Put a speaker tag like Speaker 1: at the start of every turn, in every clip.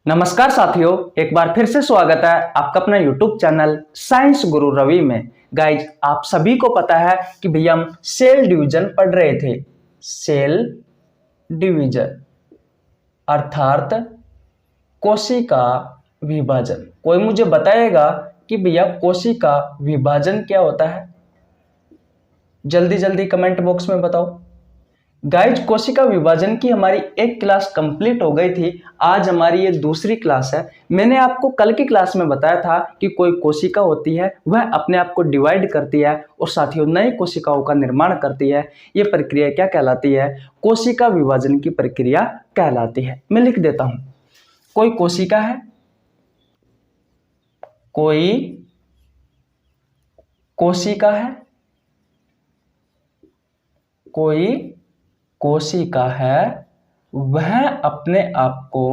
Speaker 1: नमस्कार साथियों, एक बार फिर से स्वागत है आपका अपना YouTube channel science guru Ravi में। गाइज, आप सभी को पता है कि भैया हम सेल डिवीजन पढ़ रहे थे। सेल डिवीजन अर्थात कोशिका विभाजन। कोई मुझे बताएगा कि भैया कोशिका विभाजन क्या होता है? जल्दी जल्दी कमेंट बॉक्स में बताओ। गाइज, कोशिका विभाजन की हमारी एक क्लास कंप्लीट हो गई थी। आज हमारी ये दूसरी क्लास है। मैंने आपको कल की क्लास में बताया था कि कोई कोशिका होती है, वह अपने आप को डिवाइड करती है और साथियों नई कोशिकाओं का निर्माण करती है। ये प्रक्रिया क्या कहलाती है? कोशिका विभाजन की प्रक्रिया कहलाती है। मैं लिख देता हूं। कोई कोशिका है, कोई कोशिका है, कोई कोशिका है, वह अपने आप को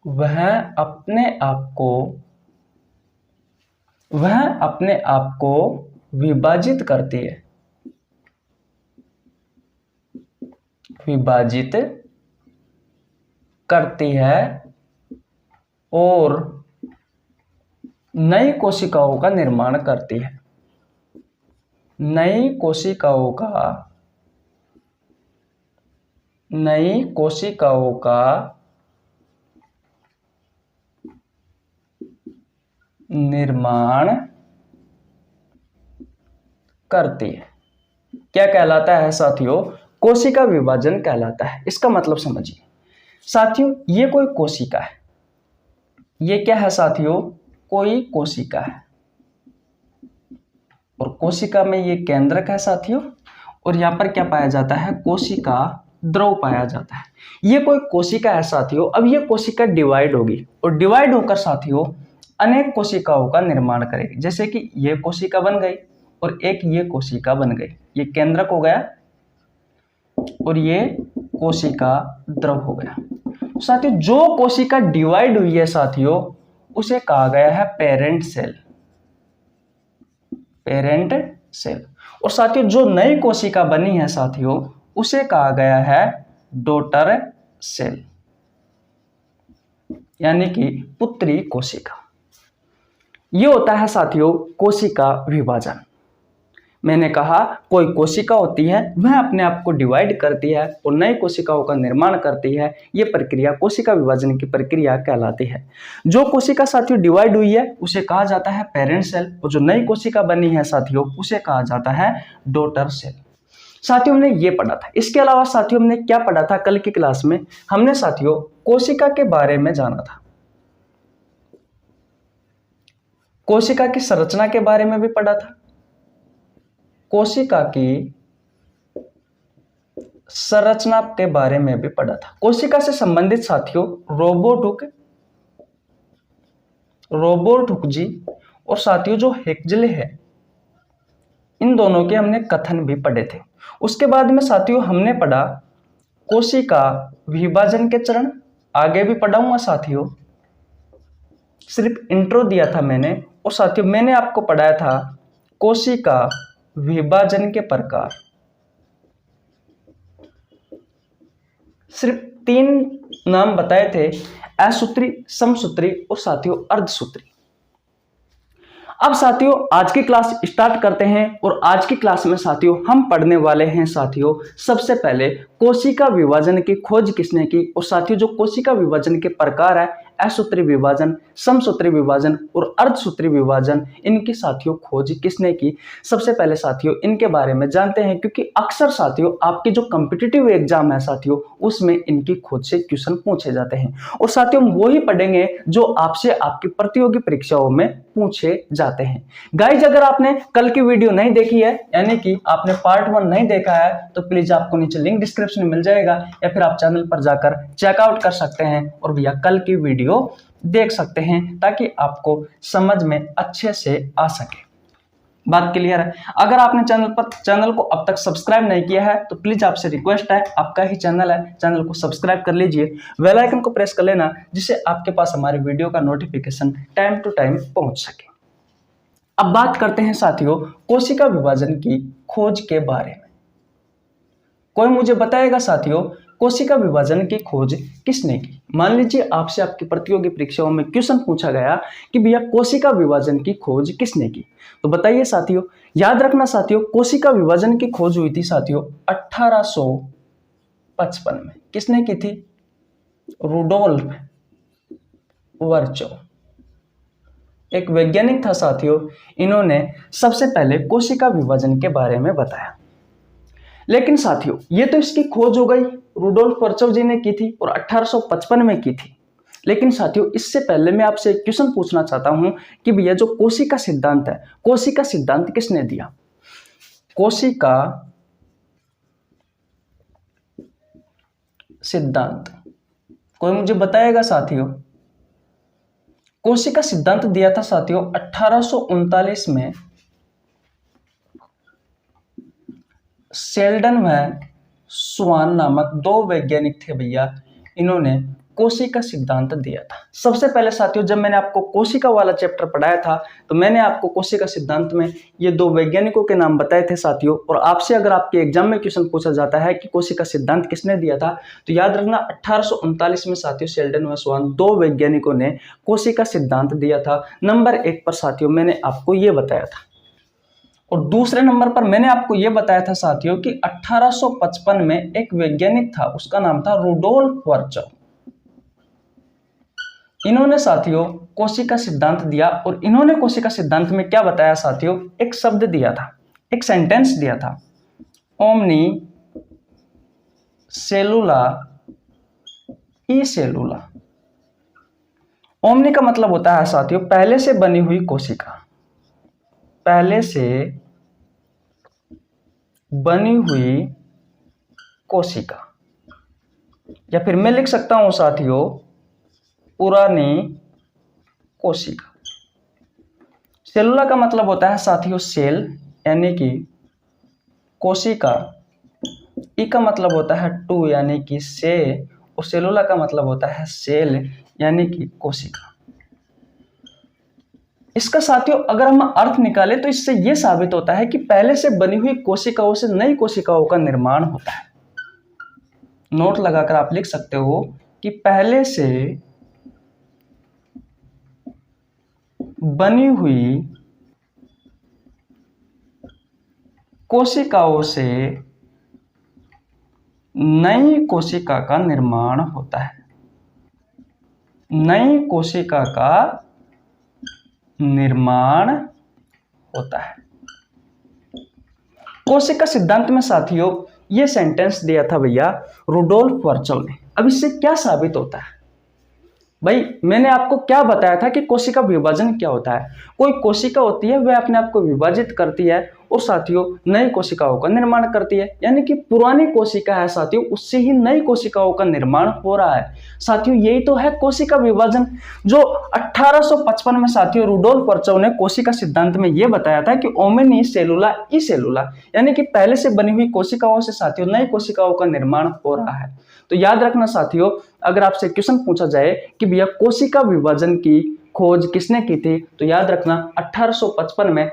Speaker 1: विभाजित करती है, और नई कोशिकाओं का निर्माण करती है। नई कोशिकाओं का निर्माण करती है। क्या कहलाता है साथियों? कोशिका विभाजन कहलाता है। इसका मतलब समझिए साथियों, ये कोई कोशिका है। ये क्या है साथियों? कोई कोशिका है, और कोशिका में ये केंद्रक है साथियों, और यहां पर क्या पाया जाता है? कोशिका द्रव पाया जाता है। ये कोई कोशिका है साथियों। अब ये कोशिका डिवाइड होगी, और डिवाइड होकर साथियों अनेक कोशिकाओं का निर्माण करेगी। जैसे कि ये कोशिका बन गई और एक ये कोशिका बन गई। ये केंद्रक हो गया और ये कोशिका द्रव हो गया। साथियों, जो कोशिका डिवाइड हुई है साथियों, उसे कहा गया है पेरेंट सेल। और साथियों, जो नई कोशिका बनी है साथियों, उसे कहा गया है डॉटर सेल, यानी कि पुत्री कोशिका। ये होता है साथियों कोशिका विभाजन। मैंने कहा कोई कोशिका होती है, वह अपने आप को डिवाइड करती है और नई कोशिकाओं का निर्माण करती है। यह प्रक्रिया कोशिका विभाजन की प्रक्रिया कहलाती है। जो कोशिका साथियों डिवाइड हुई है उसे कहा जाता है पेरेंट सेल, और जो नई कोशिका बनी है साथियों उसे कहा जाता है डॉटर सेल। साथियों, हमने ये पढ़ा था। इसके अलावा साथियों हमने क्या पढ़ा था कल की क्लास में? हमने साथियों कोशिका के बारे में जाना था। कोशिका की संरचना के बारे में भी पढ़ा था। कोशिका की संरचना के बारे में भी पढ़ा था। कोशिका से संबंधित साथियों रोबर्ट हुक जी और साथियों जो हेक्सले है, इन दोनों के हमने कथन भी पढ़े थे। उसके बाद में साथियों हमने पढ़ा कोशिका विभाजन के चरण। आगे भी पढ़ाऊंगा साथियों, सिर्फ इंट्रो दिया था मैंने। और साथियों मैंने आपको पढ़ाया था कोशिका विभाजन के प्रकार। सिर्फ 3 नाम बताए थे, असूत्री, समसूत्री और साथियों अर्धसूत्री। अब साथियों आज की क्लास स्टार्ट करते हैं, और आज की क्लास में साथियों हम पढ़ने वाले हैं साथियों सबसे पहले कोशिका विभाजन की खोज किसने की, और साथियों जो कोशिका विभाजन के प्रकार है, असूत्री विभाजन, समसूत्री विभाजन और अर्धसूत्री विभाजन, इनकी साथियों खोज किसने की। सबसे पहले साथियों इनके बारे में जानते हैं, क्योंकि अक्सर साथियों आपके जो कॉम्पिटिटिव एग्जाम है साथियों उसमें इनकी खोज से क्वेश्चन पूछे जाते हैं। और साथियों हम वही पढ़ेंगे जो आपसे आपकी प्रतियोगी परीक्षाओं में पूछे जाते हैं। गाइज, अगर आपने कल की वीडियो नहीं देखी है, यानी कि आपने पार्ट 1 नहीं देखा है, तो प्लीज आपको नीचे लिंक डिस्क्रिप्शन में मिल जाएगा, या फिर आप चैनल पर जाकर चेकआउट कर सकते हैं और भैया कल की वीडियो देख सकते हैं, ताकि आपको समझ में अच्छे से आ सके। बात क्लियर है? अगर आपने चैनल को अब तक सब्सक्राइब नहीं किया है, तो प्लीज आपसे रिक्वेस्ट है, आपका ही चैनल है, चैनल को सब्सक्राइब कर लीजिए, बेल आइकन को प्रेस कर लेना, जिससे आपके पास हमारे वीडियो का नोटिफिकेशन टाइम टू टाइम पहुंच सके। अब बात करते हैं साथियों कोशिका विभाजन की खोज के बारे में। कोई मुझे बताएगा साथियों कोशिका विभाजन की खोज किसने की? मान लीजिए आपसे आपकी प्रतियोगी परीक्षाओं में क्वेश्चन पूछा गया कि भैया कोशिका विभाजन की खोज किसने की, तो बताइए साथियों। याद रखना साथियों, कोशिका विभाजन की खोज हुई थी साथियों 1855 में। किसने की थी? रुडोल्फ वर्चो, एक वैज्ञानिक था साथियों। इन्होंने सबसे पहले कोशिका विभाजन के बारे में बताया। लेकिन साथियों ये तो इसकी खोज हो गई, रुडोल्फ वर्चो जी ने की थी और 1855 में की थी। लेकिन साथियों इससे पहले मैं आपसे एक क्वेश्चन पूछना चाहता हूं कि भैया जो कोशिका सिद्धांत है, कोशिका सिद्धांत किसने दिया? कोशिका सिद्धांत कोई मुझे बताएगा साथियों? कोशिका सिद्धांत दिया था साथियों 1839 में शेल्डन व स्वान नामक दो वैज्ञानिक थे भैया, इन्होंने कोशिका सिद्धांत दिया था। सबसे पहले साथियों जब मैंने आपको कोशिका वाला चैप्टर पढ़ाया था तो मैंने आपको कोशिका सिद्धांत में ये दो वैज्ञानिकों के नाम बताए थे साथियों। और आपसे अगर आपके एग्जाम में क्वेश्चन पूछा जाता है कि कोशिका सिद्धांत किसने दिया था, तो याद रखना 1839 में साथियों शेल्डन व स्वान दो वैज्ञानिकों ने कोशिका सिद्धांत दिया था। नंबर 1 पर साथियों मैंने आपको ये बताया था। और दूसरे नंबर पर मैंने आपको यह बताया था साथियों कि 1855 में एक वैज्ञानिक था, उसका नाम था रुडोल्फ वर्चो। इन्होंने साथियों कोशिका सिद्धांत दिया और इन्होंने कोशिका सिद्धांत में क्या बताया साथियों? एक शब्द दिया था, एक सेंटेंस दिया था, ओमनी सेलुला ई सेलुला। ओमनी का मतलब होता है साथियों पहले से बनी हुई कोशिका, पहले से बनी हुई कोशिका, या फिर मैं लिख सकता हूं साथियों पुरानी कोशिका। सेलुला का मतलब होता है साथियों सेल यानी कि कोशिका, ई का मतलब होता है टू यानी कि से, और सेलुला का मतलब होता है सेल यानी कि कोशिका। इसका साथियों अगर हम अर्थ निकालें तो इससे यह साबित होता है कि पहले से बनी हुई कोशिकाओं से नई कोशिकाओं का निर्माण होता है। नोट लगाकर आप लिख सकते हो कि पहले से बनी हुई कोशिकाओं से नई कोशिका का निर्माण होता है, नई कोशिका का निर्माण होता है। कोशिका सिद्धांत में साथियों यह सेंटेंस दिया था भैया रुडोल्फ वर्चो ने। अब इससे क्या साबित होता है? भाई मैंने आपको क्या बताया था कि कोशिका विभाजन क्या होता है। कोई कोशिका होती है वह अपने आप को विभाजित करती है और साथियों नई कोशिकाओं का निर्माण करती है, यानी कि पुरानी कोशिका है साथियों उससे ही नई कोशिकाओं का निर्माण हो रहा है। साथियों यही तो है कोशिका विभाजन, जो 1855 में साथियों रुडोल्फ वर्चो ने कोशिका सिद्धांत में यह बताया था कि ओमेनी सेलुला ई सेलुला, यानी कि पहले से बनी हुई कोशिकाओं से साथियों नई कोशिकाओं का निर्माण हो रहा है। तो याद रखना साथियों अगर आपसे क्वेश्चन पूछा जाए कि भैया कोशिका विभाजन की खोज किसने की थी, तो याद रखना 1855 में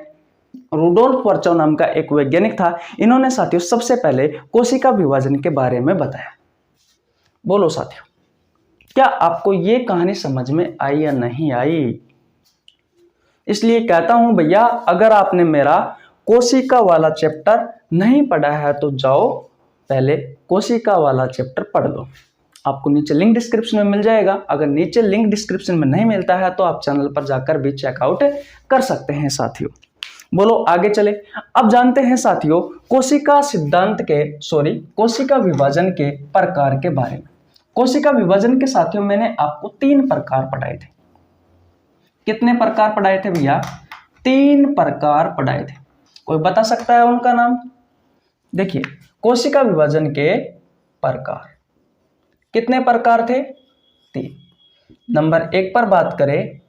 Speaker 1: रुडोल्फ वर्चो नाम का एक वैज्ञानिक था। इन्होंने साथियों सबसे पहले कोशिका विभाजन के बारे में बताया। बोलो साथियों क्या आपको ये कहानी समझ में आई या नहीं आई? इसलिए कहता हूं भैया अगर आपने मेरा कोशिका वाला चैप्टर नहीं पढ़ा है तो जाओ पहले कोशिका वाला चैप्टर पढ़ लो। आपको नीचे लिंक डिस्क्रिप्शन में मिल जाएगा। अगर नीचे लिंक डिस्क्रिप्शन में नहीं मिलता है तो आप चैनल पर जाकर भी चेकआउट कर सकते हैं साथियों। बोलो आगे चले। अब जानते हैं साथियों कोशिका सिद्धांत के कोशिका विभाजन के प्रकार के बारे में। कोशिका विभाजन के साथियों मैंने आपको 3 प्रकार पढ़ाए थे। कितने प्रकार पढ़ाए थे भैया? 3 प्रकार पढ़ाए थे। कोई बता सकता है उनका नाम? देखिए कोशिका विभाजन के प्रकार कितने प्रकार थे? 3। नंबर 1 पर बात करें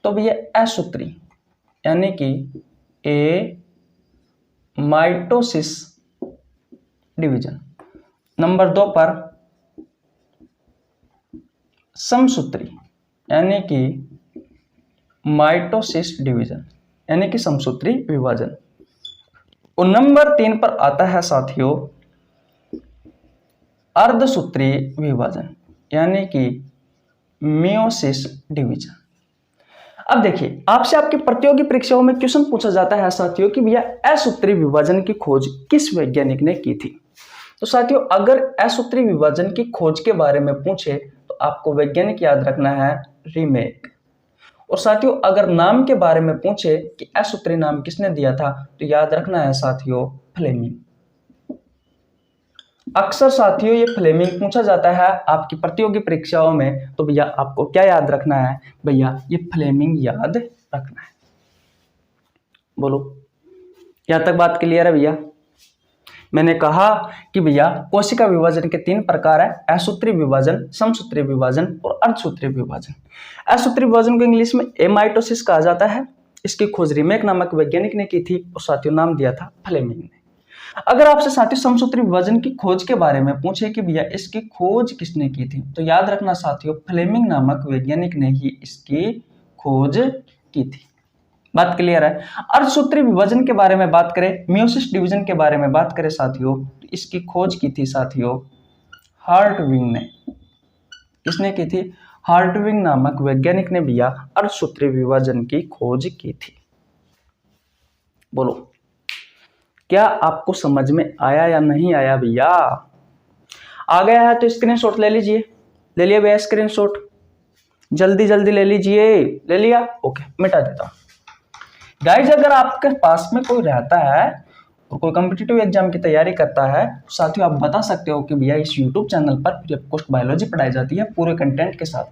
Speaker 1: तो भैया असूत्री यानी कि ए माइटोसिस डिवीजन। नंबर 2 पर समसूत्री यानी कि माइटोसिस डिवीजन यानी कि समसूत्री विभाजन। और नंबर 3 पर आता है साथियों अर्धसूत्रीय विभाजन यानी कि मियोसिस डिवीजन। अब देखिए, आपसे आपकी प्रतियोगी परीक्षाओं में क्वेश्चन पूछा जाता है साथियों कि भैया असूत्रीय विभाजन की खोज किस वैज्ञानिक ने की थी। तो साथियों, अगर असूत्रीय विभाजन की खोज के बारे में पूछे तो आपको वैज्ञानिक याद रखना है रीमेक। और साथियों, अगर नाम के बारे में पूछे कि असूत्रीय नाम किसने दिया था तो याद रखना है साथियों फ्लेमिंग। अक्सर साथियों ये फ्लेमिंग पूछा जाता है आपकी प्रतियोगी परीक्षाओं में, तो भैया आपको क्या याद रखना है, भैया ये फ्लेमिंग याद रखना है। बोलो, यहां तक बात क्लियर है भैया? मैंने कहा कि भैया कोशिका विभाजन के 3 प्रकार है, असूत्रीय विभाजन, समसूत्रीय विभाजन और अर्धसूत्रीय विभाजन। असूत्रीय विभाजन को इंग्लिश में एमाइटोसिस कहा जाता है। इसकी खोज रीमेक नामक वैज्ञानिक ने की थी और साथियों नाम दिया था फ्लेमिंग ने। अगर आपसे साथियों समसूत्रीय विभाजन की खोज के बारे में पूछे कि भैया इसकी खोज किसने की थी, तो याद रखना साथियों फ्लेमिंग नामक वैज्ञानिक ने ही इसकी खोज की थी। बात क्लियर है? अर्धसूत्रीय विभाजन के बारे में बात करें, मियोसिस डिवीजन के बारे में बात करें साथियों, तो इसकी खोज की थी साथियों हार्टविंग ने। किसने की थी? हार्टविंग नामक वैज्ञानिक ने भैया अर्धसूत्रीय विभाजन की खोज की थी। बोलो, क्या आपको समझ में आया या नहीं आया भैया? आ गया है तो स्क्रीनशॉट ले लीजिए। ले लिया भैया स्क्रीनशॉट? जल्दी जल्दी ले लीजिए। ले लिया? ओके, मिटा देता हूं। गाइज, अगर आपके पास में कोई रहता है और कोई कॉम्पिटिटिव एग्जाम की तैयारी करता है तो साथियों आप बता सकते हो कि भैया इस यूट्यूब चैनल पर फ्री ऑफ कॉस्ट बायोलॉजी पढ़ाई जाती है पूरे कंटेंट के साथ।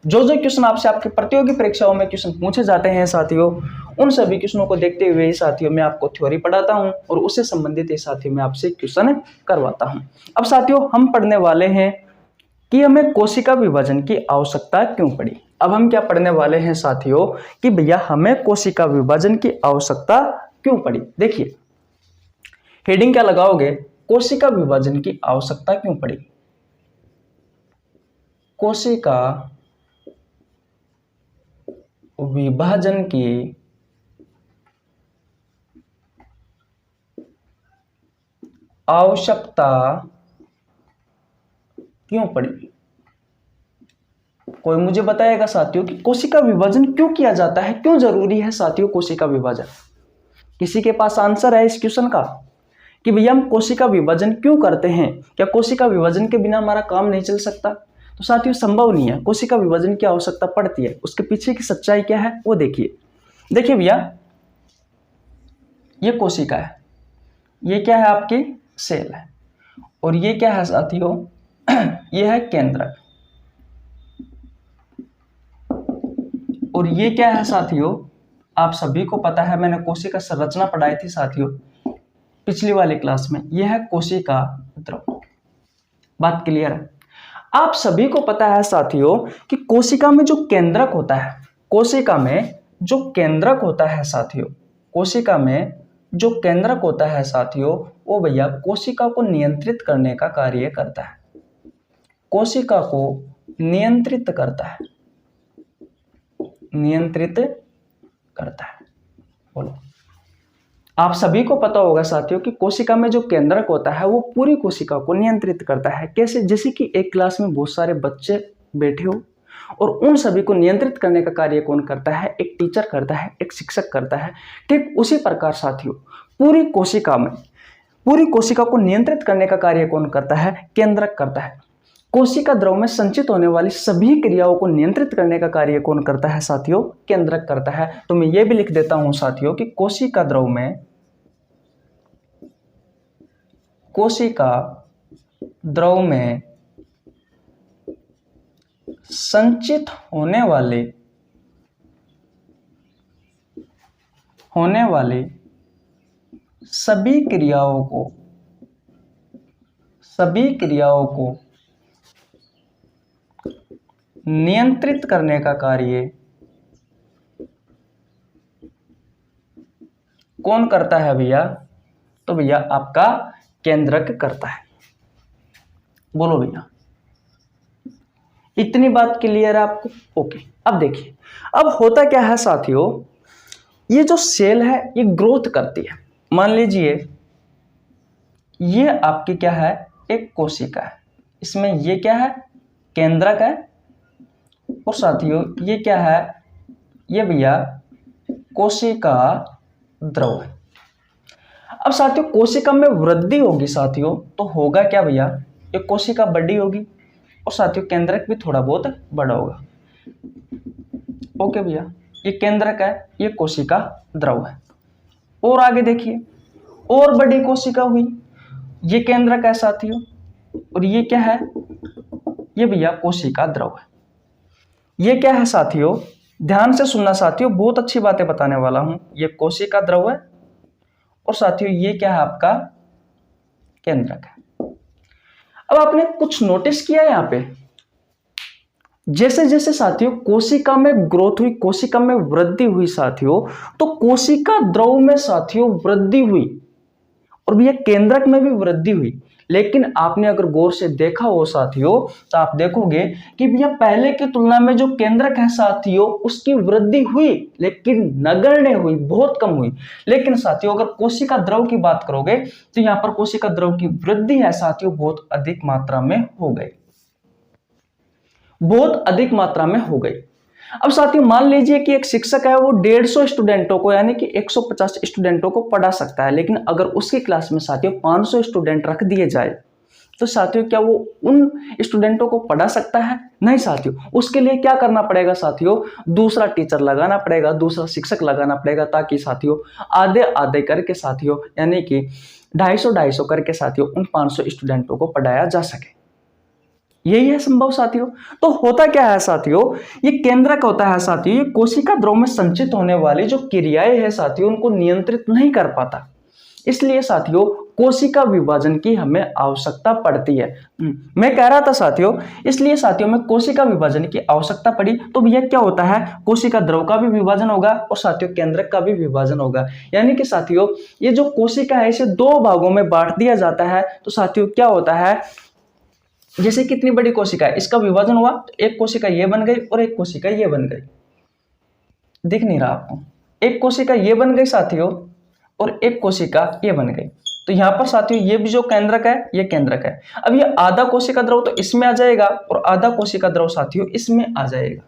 Speaker 1: जो जो क्वेश्चन आपसे आपके प्रतियोगी परीक्षाओं में क्वेश्चन पूछे जाते हैं साथियों, उन सभी क्वेश्चनों को देखते हुए साथियों मैं आपको थ्योरी पढ़ाता हूं और उससे संबंधित साथियों मैं आपसे क्वेश्चन करवाता हूं। अब साथियों हम पढ़ने वाले हैं कि हमें कोशिका विभाजन की आवश्यकता क्यों पड़ी। अब हम क्या पढ़ने वाले हैं साथियों कि भैया हमें कोशिका विभाजन की आवश्यकता क्यों पड़ी। देखिए, हेडिंग क्या लगाओगे? कोशिका विभाजन की आवश्यकता क्यों पड़ी। कोशिका विभाजन की आवश्यकता क्यों पड़ी? कोई मुझे बताएगा साथियों कि कोशिका विभाजन क्यों किया जाता है, क्यों जरूरी है साथियों कोशिका विभाजन? किसी के पास आंसर है इस क्वेश्चन का कि भैया हम कोशिका विभाजन क्यों करते हैं? क्या कोशिका विभाजन के बिना हमारा काम नहीं चल सकता? तो साथियों संभव नहीं है, कोशिका विभाजन की आवश्यकता पड़ती है। उसके पीछे की सच्चाई क्या है वो देखिए। देखिए भैया, ये कोशिका है, ये क्या है आपकी सेल है, और ये क्या है साथियों ये है केंद्रक, और ये क्या है साथियों आप सभी को पता है, मैंने कोशिका संरचना पढ़ाई थी साथियों पिछली वाली क्लास में। यह है कोशिका द्रव। बात क्लियर है? आप सभी को पता है साथियों कि कोशिका में जो केंद्रक होता है, कोशिका में जो केंद्रक होता है साथियों, कोशिका में जो केंद्रक होता है साथियों, वो भैया कोशिका को नियंत्रित करने का कार्य करता है। कोशिका को नियंत्रित करता है, नियंत्रित करता है। बोलो, आप सभी को पता होगा साथियों कि कोशिका में जो केंद्रक होता है वो पूरी कोशिका को नियंत्रित करता है। कैसे? जैसे कि एक क्लास में बहुत सारे बच्चे बैठे हो और उन सभी को नियंत्रित करने का कार्य कौन करता है? एक टीचर करता है, एक शिक्षक करता है। ठीक उसी प्रकार साथियों पूरी कोशिका में, पूरी कोशिका को नियंत्रित करने का कार्य कौन करता है? केंद्रक करता है। कोशिका द्रव में संचित होने वाली सभी क्रियाओं को नियंत्रित करने का कार्य कौन करता है साथियों? केंद्रक करता है। तो मैं ये भी लिख देता हूं साथियों कि कोशिका द्रव में, कोशिका द्रव में संचित होने वाले सभी क्रियाओं को नियंत्रित करने का कार्य कौन करता है भैया? तो भैया आपका केंद्रक करता है। बोलो भैया, इतनी बात क्लियर है आपको? ओके, अब देखिए, अब होता क्या है साथियों, ये जो सेल है ये ग्रोथ करती है। मान लीजिए ये आपकी क्या है? एक कोशिका है। इसमें ये क्या है, केंद्रक है, और साथियों ये क्या है, ये भैया कोशिका द्रव है। अब साथियों कोशिका में वृद्धि होगी साथियों, तो होगा क्या भैया, ये कोशिका बड़ी होगी और साथियों केंद्रक भी थोड़ा बहुत बड़ा होगा। ओके भैया, ये केंद्रक है, ये कोशिका द्रव है। और आगे देखिए, और बड़ी कोशिका हुई, ये केंद्रक है साथियों, और ये क्या है, ये भैया कोशिका द्रव है। ये क्या है साथियों, ध्यान से सुनना साथियों, बहुत अच्छी बातें बताने वाला हूं। ये कोशिका द्रव है और साथियों ये क्या है, आपका केंद्रक है। अब आपने कुछ नोटिस किया यहां पे, जैसे जैसे साथियों कोशिका में ग्रोथ हुई, कोशिका में वृद्धि हुई साथियों, तो कोशिका द्रव में साथियों वृद्धि हुई और भैया केंद्रक में भी वृद्धि हुई। लेकिन आपने अगर गौर से देखा हो साथियों, तो आप देखोगे कि भैया पहले की तुलना में जो केंद्रक है साथियों उसकी वृद्धि हुई, लेकिन नगण्य हुई, बहुत कम हुई। लेकिन साथियों अगर कोशिका द्रव की बात करोगे तो यहां पर कोशिका द्रव की वृद्धि है साथियों बहुत अधिक मात्रा में हो गई, बहुत अधिक मात्रा में हो गई। अब साथियों मान लीजिए कि एक शिक्षक है, वो 150 स्टूडेंटों को यानी कि 150 स्टूडेंटों को पढ़ा सकता है, लेकिन अगर उसकी क्लास में साथियों 500 स्टूडेंट रख दिए जाए तो साथियों क्या वो उन स्टूडेंटों को पढ़ा सकता है? नहीं साथियों, उसके लिए क्या करना पड़ेगा साथियों, दूसरा टीचर लगाना पड़ेगा, दूसरा शिक्षक लगाना पड़ेगा, ताकि साथियों आधे आधे करके साथियों यानी कि 250 करके साथियों उन 500 स्टूडेंटों को पढ़ाया जा सके। यही है संभव साथियों। तो होता क्या है साथियों, ये केंद्रक होता है साथियों, ये कोशिका द्रव में संचित होने वाली जो क्रियाएं हैं साथियों उनको नियंत्रित नहीं कर पाता, इसलिए साथियों कोशिका विभाजन की हमें आवश्यकता पड़ती है। मैं कह रहा था साथियों, इसलिए साथियों में कोशिका विभाजन की आवश्यकता पड़ी, तो भैया क्या होता है, कोशिका द्रव का भी विभाजन होगा और साथियों केंद्रक का भी विभाजन होगा। यानी कि साथियों ये जो कोशिका है इसे दो भागों में बांट दिया जाता है। तो साथियों क्या होता है, जैसे कितनी बड़ी कोशिका है, इसका विभाजन हुआ तो एक कोशिका ये बन गई और एक कोशिका ये बन गई, दिख नहीं रहा आपको, एक कोशिका ये बन गई साथियों और एक कोशिका ये बन गई। तो यहां पर साथियों ये भी जो केंद्रक है ये केंद्रक है। अब ये आधा कोशिका द्रव तो इसमें आ जाएगा और आधा कोशिका द्रव साथियों इसमें आ जाएगा,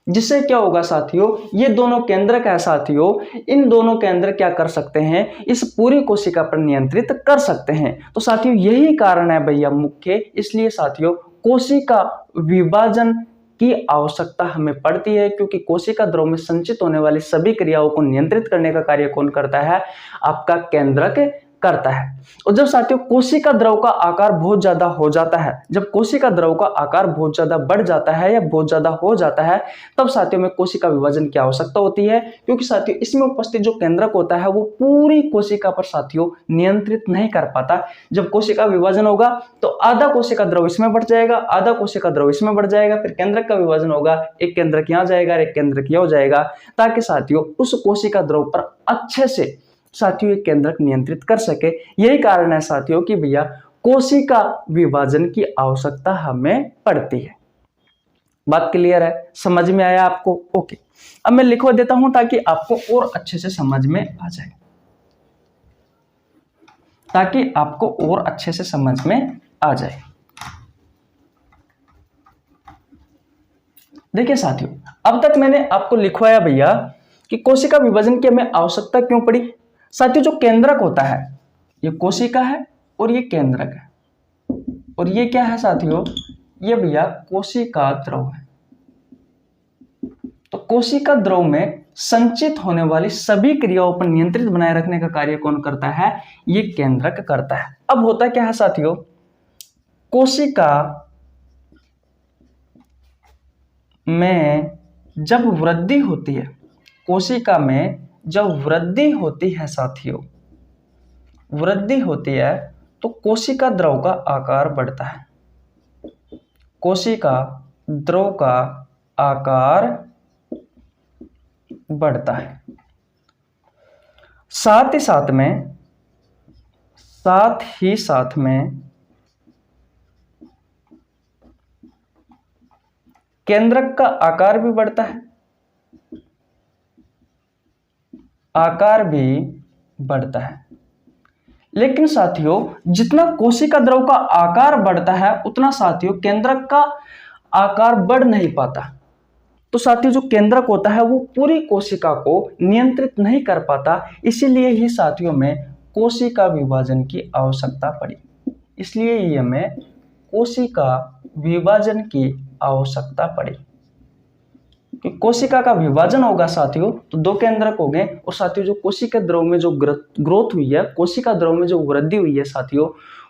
Speaker 1: जिससे क्या होगा साथियों, ये दोनों केंद्रक है साथियों, इन दोनों केंद्र क्या कर सकते हैं, इस पूरी कोशिका पर नियंत्रित कर सकते हैं। तो साथियों यही कारण है भैया मुख्य, इसलिए साथियों कोशिका विभाजन की आवश्यकता हमें पड़ती है, क्योंकि कोशिका द्रव में संचित होने वाली सभी क्रियाओं को नियंत्रित करने का कार्य कौन करता है, आपका केंद्रक करता है। और जब साथियों कोशिका द्रव का आकार बहुत ज्यादा हो जाता है, जब कोशिका द्रव का आकार बहुत ज्यादा बढ़ जाता है या बहुत ज्यादा हो जाता है, तब साथियों में कोशिका विभाजन की आवश्यकता होती है, क्योंकि साथियों इसमें उपस्थित जो केंद्रक होता है वो पूरी कोशिका पर साथियों नियंत्रित नहीं कर पाता। जब कोशिका विभाजन होगा तो आधा कोशिका द्रव इसमें बढ़ जाएगा, आधा कोशिका द्रव इसमें बढ़ जाएगा, फिर केंद्रक का विभाजन होगा, एक केंद्रक यहाँ जाएगा, एक केंद्रक यहाँ हो जाएगा, ताकि साथियों उस कोशिका द्रव पर अच्छे से साथियों एक केंद्रक नियंत्रित कर सके। यही कारण है साथियों कि भैया कोशिका विभाजन की आवश्यकता हमें पड़ती है। बात क्लियर है, समझ में आया आपको? ओके, अब मैं लिखवा देता हूं ताकि आपको और अच्छे से समझ में आ जाए, ताकि आपको और अच्छे से समझ में आ जाए। देखिए साथियों, अब तक मैंने आपको लिखवाया भैया कि कोशिका विभाजन की हमें आवश्यकता क्यों पड़ी। साथियों जो केंद्रक होता है, ये कोशिका है और ये केंद्रक है, और ये क्या है साथियों, ये भैया कोशिका द्रव है। तो कोशिका द्रव में संचित होने वाली सभी क्रियाओं पर नियंत्रित बनाए रखने का कार्य कौन करता है, ये केंद्रक करता है। अब होता क्या है साथियों, कोशिका में जब वृद्धि होती है, कोशिका में जब वृद्धि होती है साथियों, वृद्धि होती है तो कोशिका द्रव का आकार बढ़ता है, कोशिका द्रव का आकार बढ़ता है। साथ ही साथ में केंद्रक का आकार भी बढ़ता है, आकार भी बढ़ता है। लेकिन साथियों जितना कोशिका द्रव का आकार बढ़ता है उतना साथियों केंद्रक का आकार बढ़ नहीं पाता। तो साथियों जो केंद्रक होता है वो पूरी कोशिका को नियंत्रित नहीं कर पाता, इसीलिए ही साथियों में कोशिका विभाजन की आवश्यकता पड़ी। इसलिए ही हमें कोशिका विभाजन की आवश्यकता पड़ी। कि कोशिका का विभाजन होगा साथियों तो दो केंद्रक हो गए, और साथियों जो कोशिका द्रव में जो ग्रोथ हुई है, कोशिका द्रव में जो वृद्धि हुई है साथियों,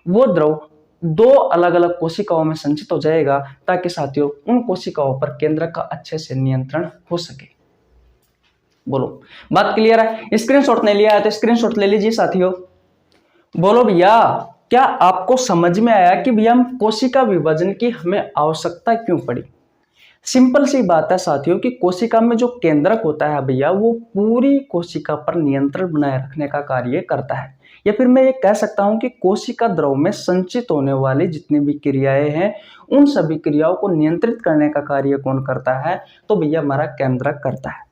Speaker 1: वो द्रव दो अलग अलग कोशिकाओं में संचित हो जाएगा, ताकि साथियों उन कोशिकाओं पर केंद्रक का अच्छे से नियंत्रण हो सके। बोलो बात क्लियर है? स्क्रीनशॉट नहीं लिया है तो स्क्रीनशॉट ले लीजिए साथियों। बोलो भैया क्या आपको समझ में आया कि भैया हम कोशिका विभाजन की हमें आवश्यकता क्यों पड़ी? सिंपल सी बात है साथियों कि कोशिका में जो केंद्रक होता है भैया वो पूरी कोशिका पर नियंत्रण बनाए रखने का कार्य करता है, या फिर मैं ये कह सकता हूं कि कोशिका द्रव में संचित होने वाली जितनी भी क्रियाएं हैं उन सभी क्रियाओं को नियंत्रित करने का कार्य कौन करता है? तो भैया हमारा केंद्रक करता है।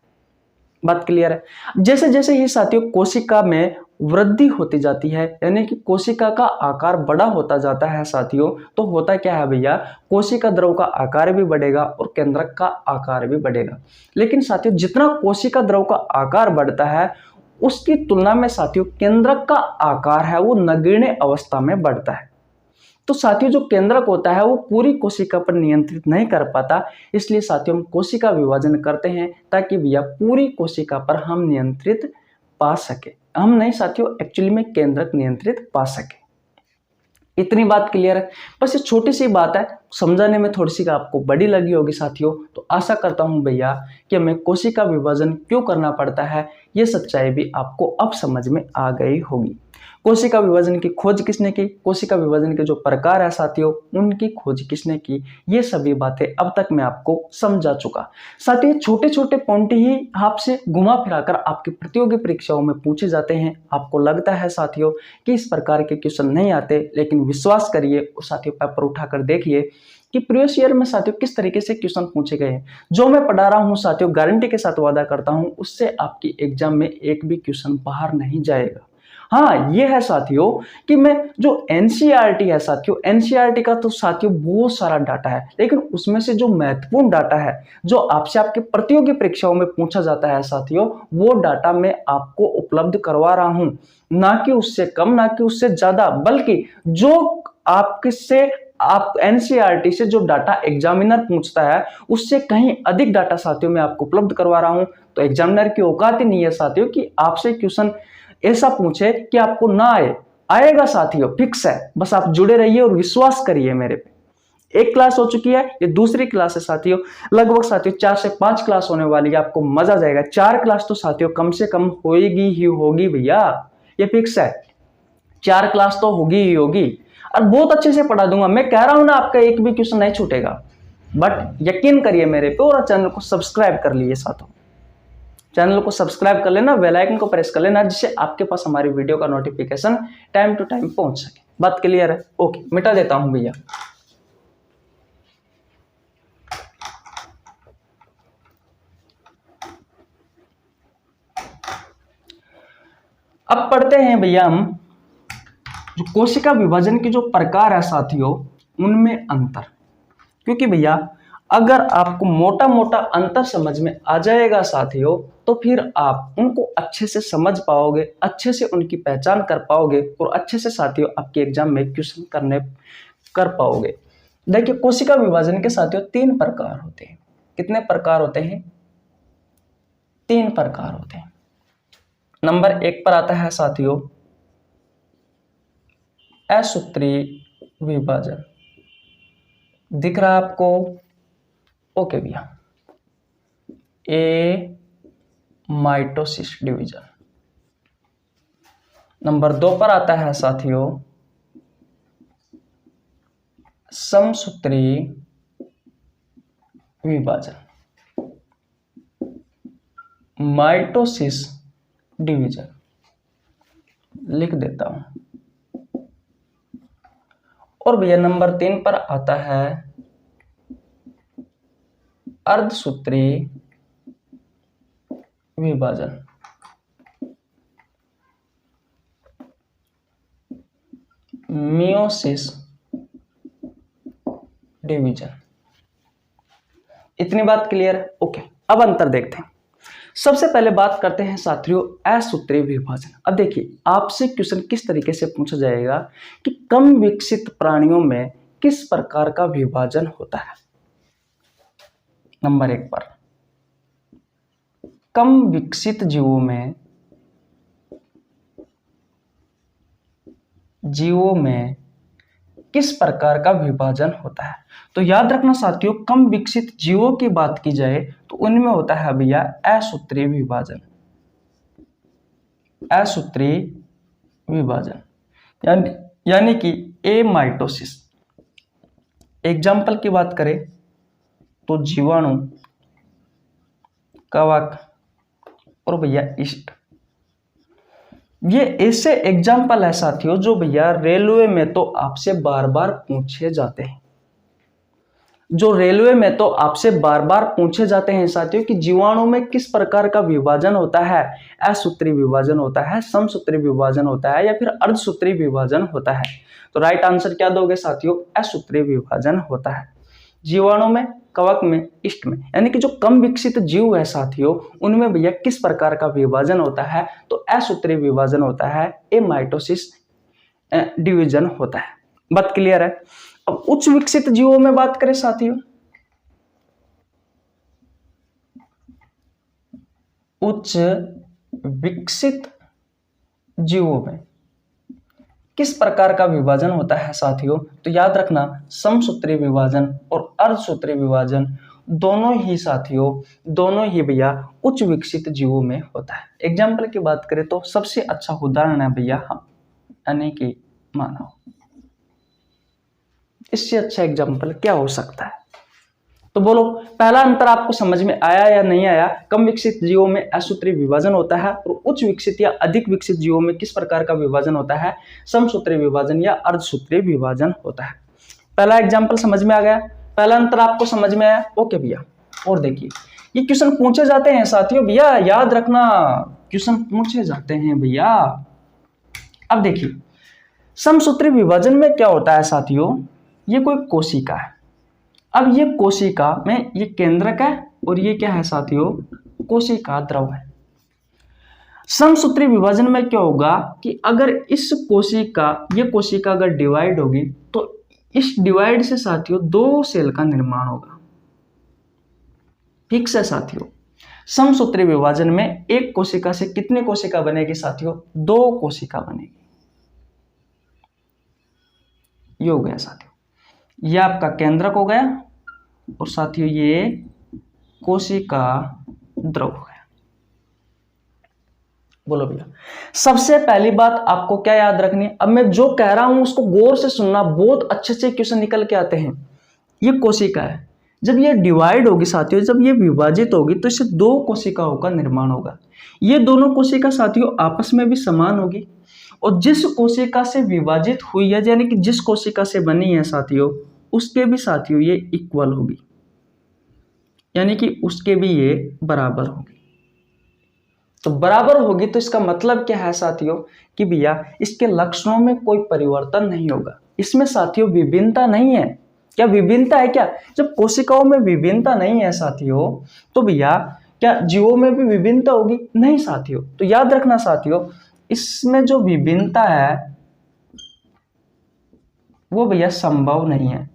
Speaker 1: बात क्लियर है? जैसे जैसे ही साथियों कोशिका में वृद्धि होती जाती है, यानी कि कोशिका का आकार बड़ा होता जाता है साथियों, तो होता क्या है भैया, कोशिका द्रव का आकार भी बढ़ेगा और केंद्रक का आकार भी बढ़ेगा। लेकिन साथियों जितना कोशिका द्रव का आकार बढ़ता है उसकी तुलना में साथियों केंद्रक का आकार है वो नगण्य अवस्था में बढ़ता है। तो साथियों जो केंद्रक होता है वो पूरी कोशिका पर नियंत्रित नहीं कर पाता, इसलिए साथियों हम कोशिका विभाजन करते हैं ताकि भैया पूरी कोशिका पर हम नियंत्रित पा सके। हम नहीं साथियों, एक्चुअली में केंद्रक नियंत्रित पा सके। इतनी बात क्लियर है? बस ये छोटी सी बात है, समझाने में थोड़ी सी आपको बड़ी लगी होगी साथियों। तो आशा करता हूं भैया कि हमें कोशिका विभाजन क्यों करना पड़ता है ये सच्चाई भी आपको अब समझ में आ गई होगी। कोशिका विभाजन की खोज किसने की, कोशिका विभाजन के जो प्रकार है साथियों उनकी खोज किसने की, ये सभी बातें अब तक मैं आपको समझा चुका। साथियों छोटे छोटे पॉइंट ही आपसे घुमा फिराकर आपकी प्रतियोगी परीक्षाओं में पूछे जाते हैं। आपको लगता है साथियों कि इस प्रकार के क्वेश्चन नहीं आते, लेकिन विश्वास करिए और साथियों पेपर उठाकर देखिए कि प्रीवियस ईयर में साथियों किस तरीके से क्वेश्चन पूछे गए हैं। जो मैं पढ़ा रहा हूं साथियों गारंटी के साथ वादा करता हूं उससे आपकी एग्जाम में एक भी क्वेश्चन बाहर नहीं जाएगा। हाँ ये है साथियों कि मैं जो एनसीईआरटी है साथियों, एनसीईआरटी का तो साथियों बहुत सारा डाटा है, लेकिन उसमें से जो महत्वपूर्ण डाटा है जो आपसे आपके प्रतियोगी परीक्षाओं में पूछा जाता है साथियों, वो डाटा मैं आपको उपलब्ध करवा रहा हूं। ना कि उससे कम, ना कि उससे ज्यादा, बल्कि जो आपसे आप एनसीईआरटी से जो डाटा एग्जामिनर पूछता है उससे कहीं अधिक डाटा साथियों मैं आपको उपलब्ध करवा रहा हूं। तो एग्जामिनर की औकात ही नहीं है साथियों कि आपसे क्वेश्चन ऐसा पूछे कि आपको ना आए। आएगा साथियों, फिक्स है, बस आप जुड़े रहिए और विश्वास करिए मेरे पे। एक क्लास हो चुकी है, ये दूसरी क्लास है साथियों। लगभग साथियों 4 से 5 क्लास होने वाली है, आपको मजा आ जाएगा। 4 क्लास तो साथियों कम से कम होगी ही होगी भैया, ये फिक्स है। 4 क्लास तो होगी ही होगी और बहुत अच्छे से पढ़ा दूंगा। मैं कह रहा हूं ना आपका एक भी क्वेश्चन नहीं छूटेगा, बट यकीन करिए मेरे पे और चैनल को सब्सक्राइब कर लीजिए साथियों। चैनल को सब्सक्राइब कर लेना, बेल आइकन को प्रेस कर लेना, जिससे आपके पास हमारी वीडियो का नोटिफिकेशन टाइम टू टाइम पहुंच सके। बात क्लियर है? ओके, मिटा देता हूं भैया। अब पढ़ते हैं भैया हम जो कोशिका विभाजन के जो प्रकार है साथियों उनमें अंतर। क्योंकि भैया अगर आपको मोटा मोटा अंतर समझ में आ जाएगा साथियों तो फिर आप उनको अच्छे से समझ पाओगे, अच्छे से उनकी पहचान कर पाओगे और अच्छे से साथियों आपके एग्जाम में क्वेश्चन कर पाओगे। देखिए कोशिका विभाजन के साथियों 3 प्रकार होते हैं। कितने प्रकार होते हैं? 3 प्रकार होते हैं। नंबर 1 पर आता है साथियों असूत्रीय विभाजन। दिख रहा है आपको? ओके भैया। ए माइटोसिस डिवीजन। नंबर 2 पर आता है साथियों समसूत्रीय विभाजन, माइटोसिस डिवीजन। लिख देता हूं। और भैया नंबर 3 पर आता है अर्धसूत्रीय विभाजन। Meiosis division. इतनी बात क्लियर है? ओके, अब अंतर देखते हैं। सबसे पहले बात करते हैं साथियों असूत्रीय विभाजन। अब देखिए आपसे क्वेश्चन किस तरीके से पूछा जाएगा कि कम विकसित प्राणियों में किस प्रकार का विभाजन होता है। नंबर 1 पर कम विकसित जीवों में किस प्रकार का विभाजन होता है। तो याद रखना साथियों, कम विकसित जीवों की बात की जाए तो उनमें होता है भैया असूत्रीय विभाजन। असूत्रीय विभाजन यानी कि एमाइटोसिस। एग्जाम्पल की बात करें तो जीवाणु, कवक और भैया ईस्ट, ये ऐसे एग्जाम्पल है साथियों जो भैया रेलवे में तो आपसे बार बार पूछे जाते हैं। जो रेलवे में तो आपसे बार बार पूछे जाते हैं साथियों कि जीवाणु में किस प्रकार का विभाजन होता है। असूत्रीय विभाजन होता है, समसूत्रीय विभाजन होता है या फिर अर्धसूत्रीय विभाजन होता है। तो राइट आंसर क्या दोगे साथियों? असूत्रीय विभाजन होता है जीवाणु में, कवक में, ईस्ट में। यानी कि जो कम विकसित जीव है साथियों उनमें भैया किस प्रकार का विभाजन होता है? तो असूत्रीय विभाजन होता है, एमाइटोसिस डिवीजन होता है। बात क्लियर है? अब उच्च विकसित जीवों में बात करें साथियों, उच्च विकसित जीवों में किस प्रकार का विभाजन होता है साथियों? तो याद रखना समसूत्रीय विभाजन और अर्धसूत्रीय विभाजन दोनों ही साथियों, दोनों ही भैया उच्च विकसित जीवों में होता है। एग्जाम्पल की बात करें तो सबसे अच्छा उदाहरण है भैया हम यानी कि मानव। इससे अच्छा एग्जाम्पल क्या हो सकता है? तो बोलो पहला अंतर आपको समझ में आया या नहीं आया? कम विकसित जीवों में असूत्रीय विभाजन होता है और उच्च विकसित या अधिक विकसित जीवों में किस प्रकार का विभाजन होता है? समसूत्रीय विभाजन या अर्धसूत्रीय विभाजन होता है। पहला एग्जाम्पल समझ में आ गया, पहला अंतर आपको समझ में आया? ओके भैया, और देखिए ये क्वेश्चन पूछे जाते हैं साथियों, भैया याद रखना क्वेश्चन पूछे जाते हैं भैया। अब देखिए समसूत्रीय विभाजन में क्या होता है साथियों, ये कोई कोशिका है। अब ये कोशिका में ये केंद्रक है और ये क्या है साथियों? कोशिका द्रव है। समसूत्रीय विभाजन में क्या होगा कि अगर इस कोशिका, ये कोशिका अगर डिवाइड होगी तो इस डिवाइड से साथियों 2 सेल का निर्माण होगा। ठीक है साथियों, समसूत्रीय विभाजन में एक कोशिका से कितनी कोशिका बनेगी साथियों? 2 कोशिका बनेगी। ये हो गया साथियों, ये आपका केंद्रक हो गया और साथियों ये कोशिका द्रव हो गया। बोलो भैया, सबसे पहली बात आपको क्या याद रखनी है? अब मैं जो कह रहा हूं उसको गौर से सुनना, बहुत अच्छे से क्वेश्चन निकल के आते हैं। ये कोशिका है, जब ये डिवाइड होगी साथियों, जब ये विभाजित होगी तो इससे 2 कोशिकाओं का निर्माण होगा। ये दोनों कोशिका साथियों आपस में भी समान होगी और जिस कोशिका से विभाजित हुई है यानी कि जिस कोशिका से बनी है साथियों उसके भी साथियों ये इक्वल होगी, यानी कि उसके भी ये बराबर होगी। तो बराबर होगी तो इसका मतलब क्या है साथियों कि भैया इसके लक्षणों में कोई परिवर्तन नहीं होगा। इसमें साथियों विभिन्नता नहीं है। क्या विभिन्नता है क्या? जब कोशिकाओं में विभिन्नता नहीं है साथियों तो भैया क्या जीवों में भी विभिन्नता होगी? नहीं साथियों। तो याद रखना साथियों, इसमें जो विभिन्नता है वो भैया संभव नहीं है,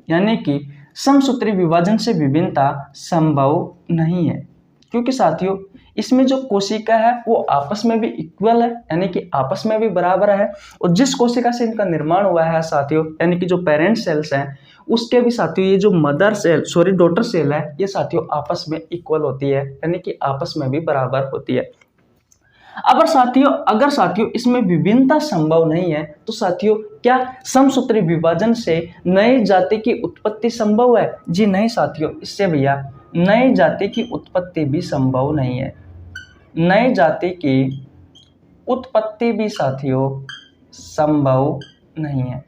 Speaker 1: यानी कि समसूत्रीय विभाजन से विभिन्नता संभव नहीं है, क्योंकि साथियों इसमें जो कोशिका है वो आपस में भी इक्वल है, यानी कि आपस में भी बराबर है। और जिस कोशिका से इनका निर्माण हुआ है साथियों, यानी कि जो पेरेंट सेल्स हैं उसके भी साथियों ये जो डॉटर सेल है ये साथियों आपस में इक्वल होती है, यानी कि आपस में भी बराबर होती है। अगर साथियों इसमें विभिन्नता संभव नहीं है तो साथियों क्या समसूत्रीय विभाजन से नई जाति की उत्पत्ति संभव है? जी नहीं साथियों, इससे भैया नई जाति की उत्पत्ति भी संभव नहीं है। नई जाति की उत्पत्ति भी साथियों संभव नहीं है।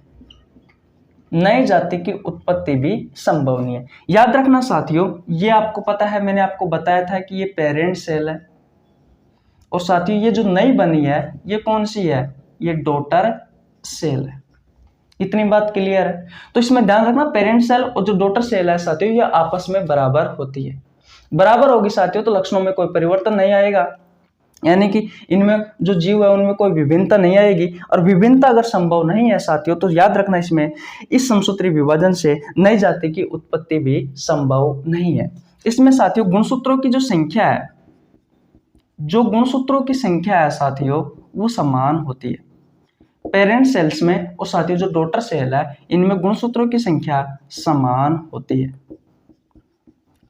Speaker 1: नई जाति की उत्पत्ति भी संभव नहीं है। याद रखना साथियों, ये आपको पता है, मैंने आपको बताया था कि ये पेरेंट सेल है और साथियों ये जो नई बनी है ये कौन सी है? ये डॉटर सेल है। इतनी बात क्लियर है। तो इसमें ध्यान रखना, पेरेंट सेल और जो डॉटर सेल है साथियों, ये आपस में बराबर होती है। बराबर होगी साथियों तो लक्षणों में कोई परिवर्तन नहीं आएगा, यानी कि इनमें जो जीव है उनमें कोई विभिन्नता नहीं आएगी। और विभिन्नता अगर संभव नहीं है साथियों तो याद रखना, इसमें इस समसूत्री विभाजन से नई जाति की उत्पत्ति भी संभव नहीं है। इसमें साथियों गुणसूत्रों की जो संख्या है, जो गुणसूत्रों की संख्या है साथियों, वो समान होती है पेरेंट सेल्स में, और साथियों जो डॉटर सेल है इनमें गुणसूत्रों की संख्या समान होती है।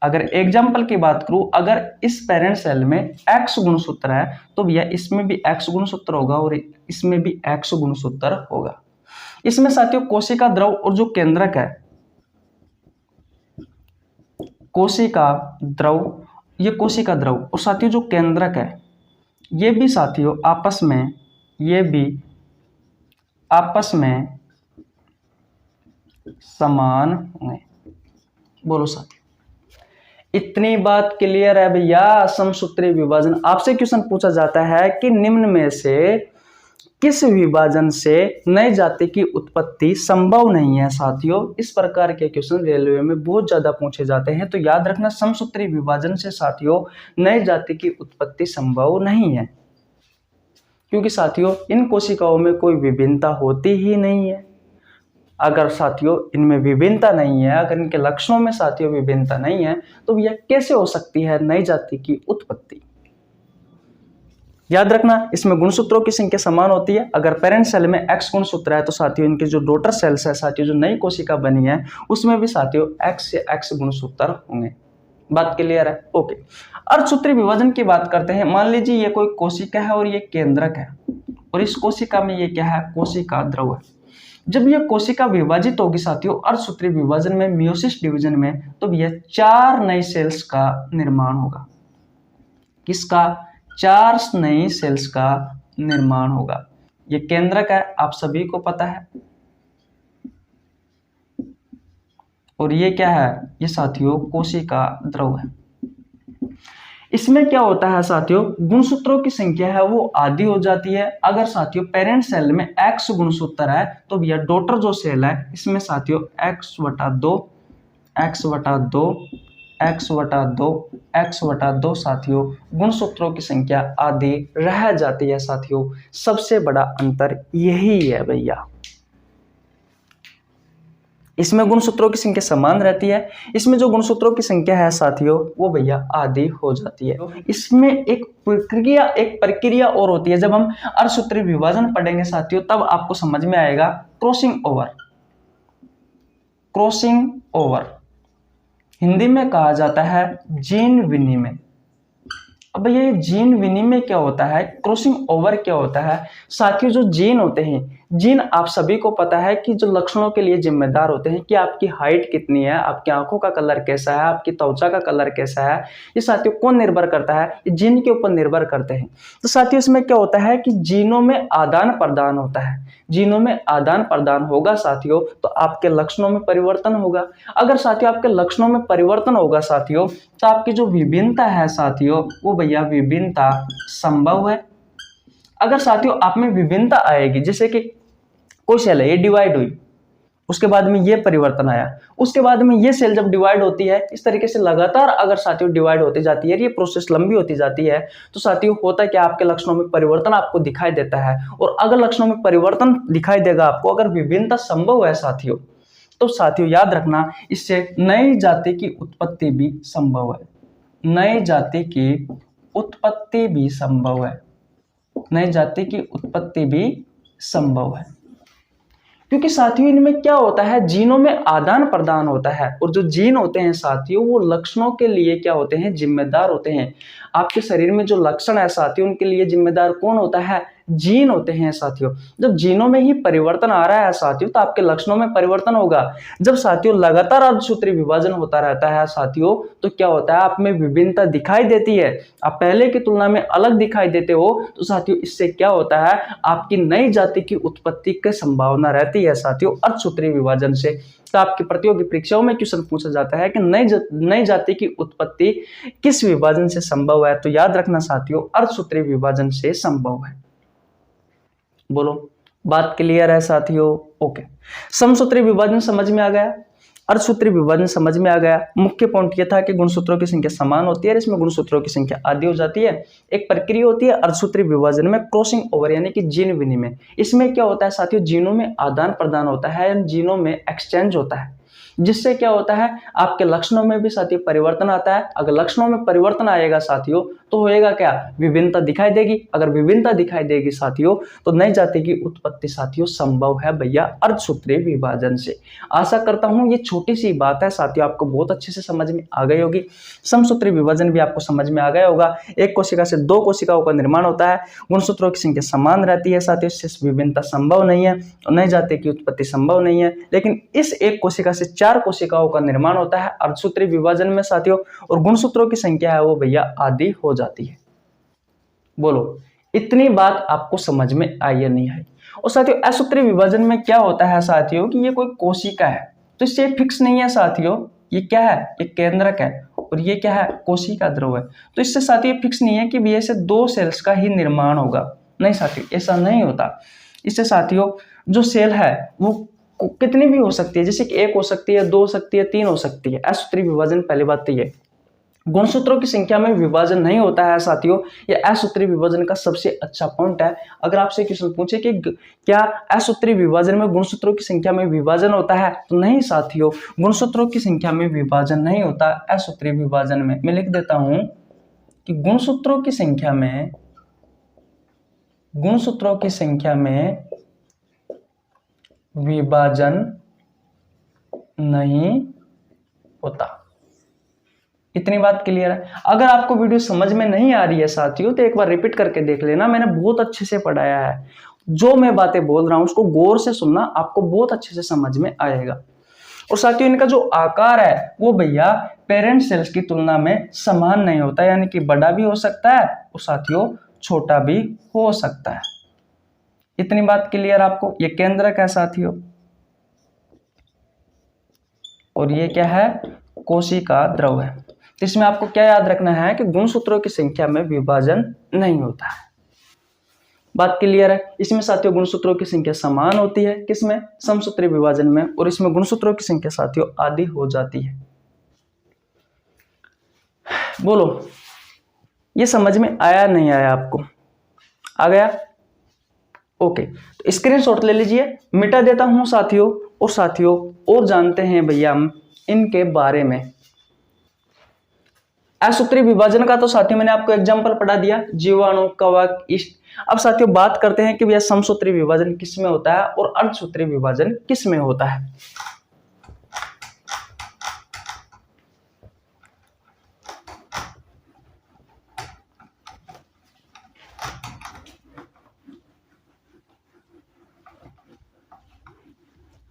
Speaker 1: अगर एग्जाम्पल की बात करूं, अगर इस पेरेंट सेल में X गुणसूत्र है तो भैया इसमें भी X गुणसूत्र होगा और इसमें भी X गुणसूत्र होगा। इसमें साथियों कोशिका द्रव और जो केंद्रक है, कोशिका द्रव, ये कोशिका द्रव और साथियों जो केंद्रक है, ये भी साथियों आपस में, ये भी आपस में समान होंगे। बोलो साथियों, इतनी बात क्लियर है भैया। समसूत्री विभाजन, आपसे क्वेश्चन पूछा जाता है कि निम्न में से किस विभाजन से नई जाति की उत्पत्ति संभव नहीं है साथियों। इस प्रकार के क्वेश्चन रेलवे में बहुत ज्यादा पूछे जाते हैं। तो याद रखना, समसूत्री विभाजन से साथियों नई जाति की उत्पत्ति संभव नहीं है, क्योंकि साथियों इन कोशिकाओं में कोई विभिन्नता होती ही नहीं है। अगर साथियों इनमें विभिन्नता नहीं है, अगर इनके लक्षणों में साथियों विभिन्नता नहीं है, तो यह कैसे हो सकती है नई जाति की उत्पत्ति। याद रखना, इसमें गुणसूत्रों की संख्या समान होती है। अगर पेरेंट सेल में X गुणसूत्र है तो साथियों इनके जो डॉटर सेल्स है साथियों, जो नई कोशिका बनी है उसमें भी साथियों X से X गुणसूत्र होंगे। बात क्लियर है? ओके। अर्धसूत्री विभाजन की बात करते हैं। मान लीजिए ये कोई कोशिका है और ये केंद्रक है, और इस कोशिका में ये क्या है, कोशिका द्रव है। जब ये कोशिका विभाजित होगी साथियों अर्धसूत्री विभाजन में, मियोसिस डिवीजन में, तो यह 4 नई सेल्स का निर्माण होगा। किसका? 4 नई सेल्स का निर्माण होगा। ये केंद्रक है, आप सभी को पता है, और ये क्या है, ये साथियों कोशिका द्रव है। इसमें क्या होता है साथियों, गुणसूत्रों की संख्या है वो आधी हो जाती है। अगर साथियों पेरेंट सेल में X गुणसूत्र है तो भैया डॉटर जो सेल है इसमें साथियों X/2 X/2 X/2 X/2 साथियों गुणसूत्रों की संख्या आधी रह जाती है साथियों। सबसे बड़ा अंतर यही है भैया। इसमें गुणसूत्रों की संख्या समान रहती है, इसमें जो गुणसूत्रों की संख्या है साथियों वो भैया आधी हो जाती है। इसमें एक प्रक्रिया और होती है। जब हम अर्धसूत्री विभाजन पढ़ेंगे साथियों तब आपको समझ में आएगा। क्रॉसिंग ओवर हिंदी में कहा जाता है जीन विनिमय। अब ये जीन विनिमय क्या होता है, क्रॉसिंग ओवर क्या होता है साथियों। जो जीन होते हैं, जीन आप सभी को पता है कि जो लक्षणों के लिए जिम्मेदार होते हैं कि आपकी हाइट कितनी है, आपकी आंखों का कलर कैसा है, आपकी त्वचा का कलर कैसा है, ये साथियों कौन निर्भर करता है, ये जीन के ऊपर निर्भर करते हैं। तो साथियों इसमें क्या होता है कि जीनों में आदान प्रदान होता है। जीनों में आदान प्रदान होगा साथियों तो आपके लक्षणों में परिवर्तन होगा। अगर साथियों आपके लक्षणों में परिवर्तन होगा साथियों तो आपकी जो विभिन्नता है साथियों वो भैया विभिन्नता संभव है। अगर साथियों आप में विभिन्नता आएगी, जैसे कि कोई सेल है ये डिवाइड हुई, उसके बाद में ये परिवर्तन आया, उसके बाद में ये सेल जब डिवाइड होती है, इस तरीके से लगातार अगर साथियों डिवाइड होती जाती है, ये प्रोसेस लंबी होती जाती है, तो साथियों होता है कि आपके लक्षणों में परिवर्तन आपको दिखाई देता है। और अगर लक्षणों में परिवर्तन दिखाई देगा आपको, अगर विभिन्नता संभव है साथियों, तो साथियों याद रखना इससे नई जाति की उत्पत्ति भी संभव है। नई जाति की उत्पत्ति भी संभव है। नई जाति की उत्पत्ति भी संभव है, क्योंकि साथियों इनमें क्या होता है, जीनों में आदान प्रदान होता है। और जो जीन होते हैं साथियों वो लक्षणों के लिए क्या होते हैं, जिम्मेदार होते हैं। आपके शरीर में जो लक्षण है साथियों उनके लिए जिम्मेदार कौन होता है, जीन होते हैं साथियों। जब जीनों में ही परिवर्तन आ रहा है साथियों तो आपके लक्षणों में परिवर्तन होगा। जब साथियों लगातार अर्धसूत्री विभाजन होता रहता है साथियों तो क्या होता है, आप में विभिन्नता दिखाई देती है, आप पहले की तुलना में अलग दिखाई देते हो। तो साथियों इससे क्या होता है, आपकी नई जाति की उत्पत्ति की संभावना रहती है साथियों अर्धसूत्री विभाजन से। तो आपकी प्रतियोगी परीक्षाओं में क्वेश्चन पूछा जाता है कि नई जाति की उत्पत्ति किस विभाजन से संभव है, तो याद रखना साथियों अर्धसूत्री विभाजन से संभव है। बोलो बात क्लियर है साथियों? ओके, समसूत्री विभाजन समझ में आ गया, अर्धसूत्री विभाजन समझ में आ गया। मुख्य पॉइंट यह था कि गुणसूत्रों की संख्या समान होती है और इसमें गुणसूत्रों की संख्या आधी हो जाती है। एक प्रक्रिया होती है अर्धसूत्री विभाजन में क्रॉसिंग ओवर यानी कि जीन विनिमय। इसमें क्या होता है साथियों, जीनों में आदान प्रदान होता है, जीनों में एक्सचेंज होता है, जिससे क्या होता है आपके लक्षणों में भी साथियों परिवर्तन आता है। अगर लक्षणों में परिवर्तन आएगा साथियों तो होएगा क्या, विभिन्नता दिखाई देगी। अगर विभिन्नता दिखाई देगी साथियों तो नई जाति की उत्पत्ति साथियों संभव है भैया अर्धसूत्रीय विभाजन से। आशा करता हूं ये छोटी सी बात है साथियों आपको बहुत अच्छे से समझ में आ गई होगी। समसूत्री विभाजन भी आपको समझ में आ गया होगा। एक कोशिका से दो कोशिकाओं का निर्माण होता है, गुणसूत्रों की संख्या समान रहती है साथियों, इससे विभिन्नता संभव नहीं है और नई जाति की उत्पत्ति संभव नहीं है। लेकिन इस एक कोशिका से चार कोशिकाओं का निर्माण होता है अर्धसूत्री विभाजन में साथियों, और गुणसूत्रों की संख्या है वो भैया आधी हो जाती है। बोलो इतनी बात आपको समझ में आई या नहीं आई? और साथियों असूत्री विभाजन में क्या होता है साथियों कि ये कोई कोशिका है तो इससे फिक्स नहीं है साथियों, ये क्या है, ये केंद्रक है और ये क्या है, कोशिका ध्रुव है। तो इससे साथियों फिक्स नहीं है कि भैया से दो सेल्स का ही निर्माण होगा, नहीं साथियों ऐसा नहीं होता। इससे साथियों जो सेल है वो कितनी भी हो सकती है, जैसे कि एक हो सकती है, दो हो सकती है, तीन हो सकती है। असूत्री विभाजन पहली बात तो ये। गुणसूत्रों की संख्या में विभाजन नहीं होता है साथियों, ये असूत्री विभाजन का सबसे अच्छा पॉइंट है। अगर आपसे क्वेश्चन पूछे कि क्या असूत्री विभाजन में गुणसूत्रों की संख्या में विभाजन होता है, तो नहीं साथियों, गुणसूत्रों की संख्या में विभाजन नहीं होता असूत्री विभाजन में। मैं लिख देता हूं कि गुणसूत्रों की संख्या में विभाजन नहीं होता। इतनी बात क्लियर है? अगर आपको वीडियो समझ में नहीं आ रही है साथियों तो एक बार रिपीट करके देख लेना, मैंने बहुत अच्छे से पढ़ाया है। जो मैं बातें बोल रहा हूं उसको गौर से सुनना, आपको बहुत अच्छे से समझ में आएगा। और साथियों इनका जो आकार है वो भैया पेरेंट सेल्स की तुलना में समान नहीं होता, यानी कि बड़ा भी हो सकता है और साथियों छोटा भी हो सकता है। इतनी बात क्लियर आपको? ये केंद्रक है साथियों और ये क्या है, कोशिका द्रव है। तो इसमें आपको क्या याद रखना है कि गुणसूत्रों की संख्या में विभाजन नहीं होता है। बात क्लियर है? इसमें साथियों गुणसूत्रों की संख्या समान होती है, किसमें, समसूत्री विभाजन में, और इसमें गुणसूत्रों की संख्या साथियों आधी हो जाती है। बोलो ये समझ में आया नहीं आया आपको? आ गया? ओके, तो स्क्रीनशॉट ले लीजिए, मिटा देता हूं साथियों। और साथियों और जानते हैं भैया हम इनके बारे में। असूत्री विभाजन का तो साथियों मैंने आपको एग्जांपल पढ़ा दिया, जीवाणु, कवक, ईस्ट। अब साथियों बात करते हैं कि भैया समसूत्री विभाजन किस में होता है और अर्धसूत्री विभाजन किस में होता है।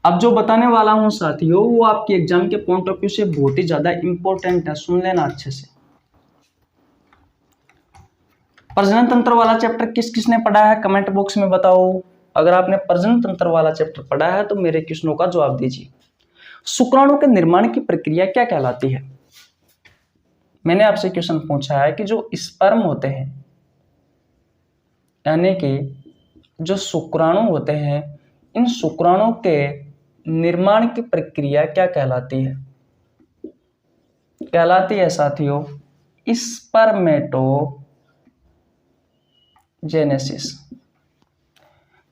Speaker 1: अब जो बताने वाला हूं साथियों वो आपके एग्जाम के पॉइंट ऑफ व्यू से बहुत ही ज्यादा इंपॉर्टेंट है, सुन लेना अच्छे से। प्रजनन तंत्र वाला चैप्टर किस किसने पढ़ा है कमेंट बॉक्स में बताओ। अगर आपने प्रजनन तंत्र वाला चैप्टर पढ़ा है तो मेरे क्वेश्चनों का जवाब दीजिए। शुक्राणु के निर्माण की प्रक्रिया क्या कहलाती है? मैंने आपसे क्वेश्चन पूछा है कि जो स्पर्म होते हैं यानी कि जो शुक्राणु होते हैं, इन शुक्राणु के निर्माण की प्रक्रिया क्या कहलाती है? कहलाती है साथियों स्पर्मेटोजेनेसिस।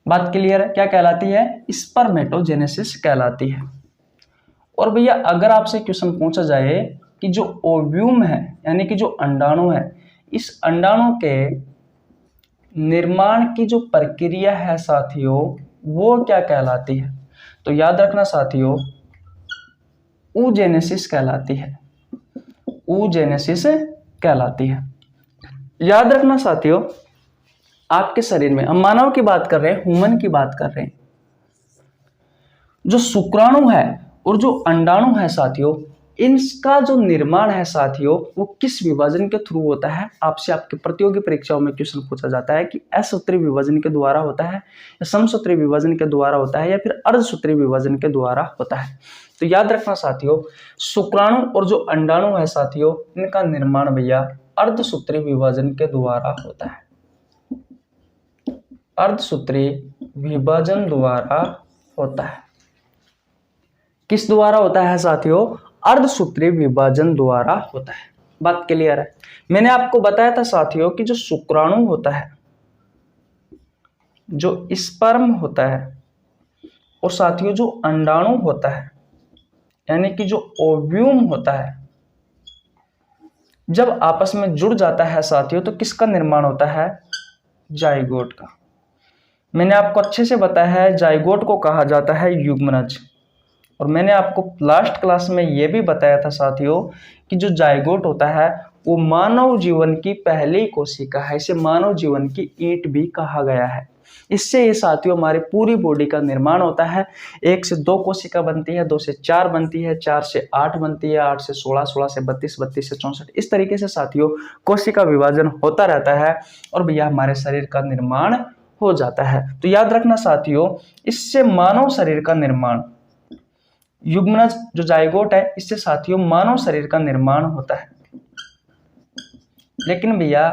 Speaker 1: बात क्लियर है? क्या कहलाती है? स्पर्मेटोजेनेसिस कहलाती है। और भैया अगर आपसे क्वेश्चन पूछा जाए कि जो ओव्यूम है यानी कि जो अंडाणु है, इस अंडाणु के निर्माण की जो प्रक्रिया है साथियों वो क्या कहलाती है, तो याद रखना साथियों oogenesis कहलाती है। oogenesis कहलाती है। याद रखना साथियों आपके शरीर में, हम मानव की बात कर रहे हैं, ह्यूमन की बात कर रहे हैं, जो शुक्राणु है और जो अंडाणु है साथियों, इनका जो निर्माण है साथियों वो किस विभाजन के थ्रू होता है? आपसे आपके प्रतियोगी परीक्षाओं में क्वेश्चन पूछा जाता है कि असूत्री विभाजन के द्वारा होता है या समसूत्री विभाजन के द्वारा होता है या फिर अर्धसूत्री विभाजन के द्वारा होता है। तो याद रखना साथियों शुक्राणु और जो अंडाणु है साथियों इनका निर्माण भैया अर्धसूत्री विभाजन के द्वारा होता है। अर्धसूत्री विभाजन द्वारा होता है। किस द्वारा होता है साथियों? अर्धसूत्री विभाजन द्वारा होता है। बात क्लियर है? मैंने आपको बताया था साथियों कि जो शुक्राणु होता है, जो स्पर्म होता है और साथियों जो अंडाणु होता है, यानी कि जो ओव्यूम होता है, जब आपस में जुड़ जाता है साथियों तो किसका निर्माण होता है? जाइगोट का। मैंने आपको अच्छे से बताया है जाइगोट को कहा जाता है युग्मनज। और मैंने आपको लास्ट क्लास में यह भी बताया था साथियों कि जो जाइगोट होता है वो मानव जीवन की पहली कोशिका है। इसे मानव जीवन की ईंट भी कहा गया है। इससे ये साथियों हमारी पूरी बॉडी का निर्माण होता है। 1 से 2 कोशिका बनती है, 2 से 4 बनती है, 4 से 8 बनती है, 8 से 16, 16 से 32, 32 से 64। इस तरीके से साथियों कोशिका विभाजन होता रहता है और भैया हमारे शरीर का निर्माण हो जाता है। तो याद रखना साथियों, इससे मानव शरीर का निर्माण, युग्मनज जो जाइगोट है, इससे साथियों मानव शरीर का निर्माण होता है। लेकिन भैया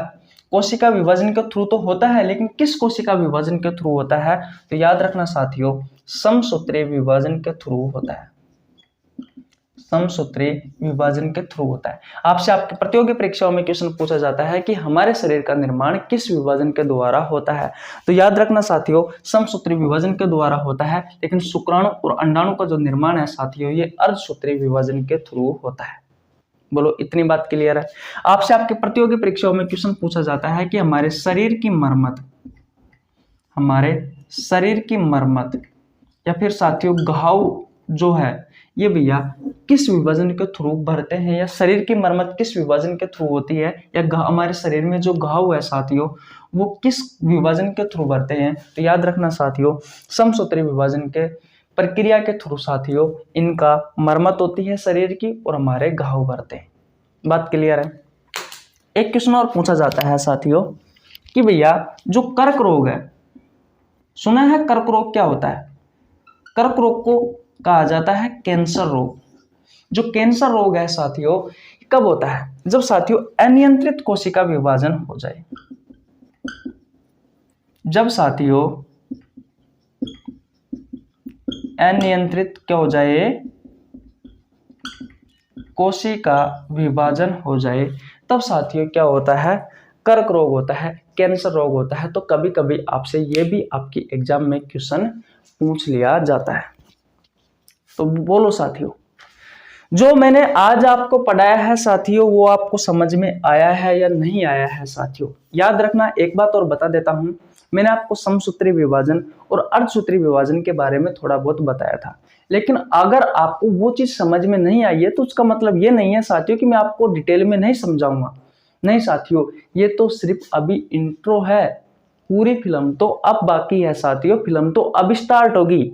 Speaker 1: कोशिका विभाजन के थ्रू तो होता है, लेकिन किस कोशिका विभाजन के थ्रू होता है? तो याद रखना साथियों, समसूत्री विभाजन के थ्रू होता है। समसूत्री विभाजन के थ्रू होता है। आपसे आपके प्रतियोगी परीक्षाओं में क्वेश्चन पूछा जाता है कि हमारे शरीर का निर्माण किस विभाजन के द्वारा होता है? तो याद रखना साथियों, समसूत्री विभाजन के द्वारा होता है। लेकिन शुक्राणु और अंडाणु का जो निर्माण है साथियों, ये अर्धसूत्री विभाजन के थ्रू होता है। बोलो, इतनी बात क्लियर है? आपसे आपके प्रतियोगी परीक्षाओं में क्वेश्चन पूछा जाता है कि हमारे शरीर की मरम्मत या फिर साथियों घाव जो है ये भैया किस विभाजन के थ्रू भरते हैं, या शरीर की मरम्मत किस विभाजन के थ्रू होती है, या हमारे शरीर में जो घाव है साथियों वो किस विभाजन के थ्रू भरते हैं? तो याद रखना साथियों, समसूत्री विभाजन के प्रक्रिया के थ्रू साथियों इनका मरम्मत होती है शरीर की और हमारे घाव भरते हैं। बात क्लियर है? एक क्वेश्चन और पूछा जाता है साथियों कि भैया जो कर्क रोग है, सुना है कर्क रोग क्या होता है? कर्क रोग को कहा जाता है कैंसर रोग। जो कैंसर रोग है साथियों कब होता है? जब साथियों अनियंत्रित कोशिका विभाजन हो जाए। जब साथियों अनियंत्रित क्या हो जाए? कोशिका विभाजन हो जाए, तब साथियों क्या होता है? कर्क रोग होता है, कैंसर रोग होता है। तो कभी कभी आपसे ये भी आपकी एग्जाम में क्वेश्चन पूछ लिया जाता है। तो बोलो साथियों, जो मैंने आज आपको पढ़ाया है साथियों वो आपको समझ में आया है या नहीं आया है साथियों? याद रखना, एक बात और बता देता हूं, मैंने आपको समसूत्री विभाजन और अर्धसूत्री विभाजन के बारे में थोड़ा बहुत बताया था। लेकिन अगर आपको वो चीज समझ में नहीं आई है तो उसका मतलब ये नहीं है साथियों कि मैं आपको डिटेल में नहीं समझाऊंगा। नहीं साथियों, ये तो सिर्फ अभी इंट्रो है। पूरी फिल्म तो अब बाकी है साथियों, फिल्म तो अब स्टार्ट होगी।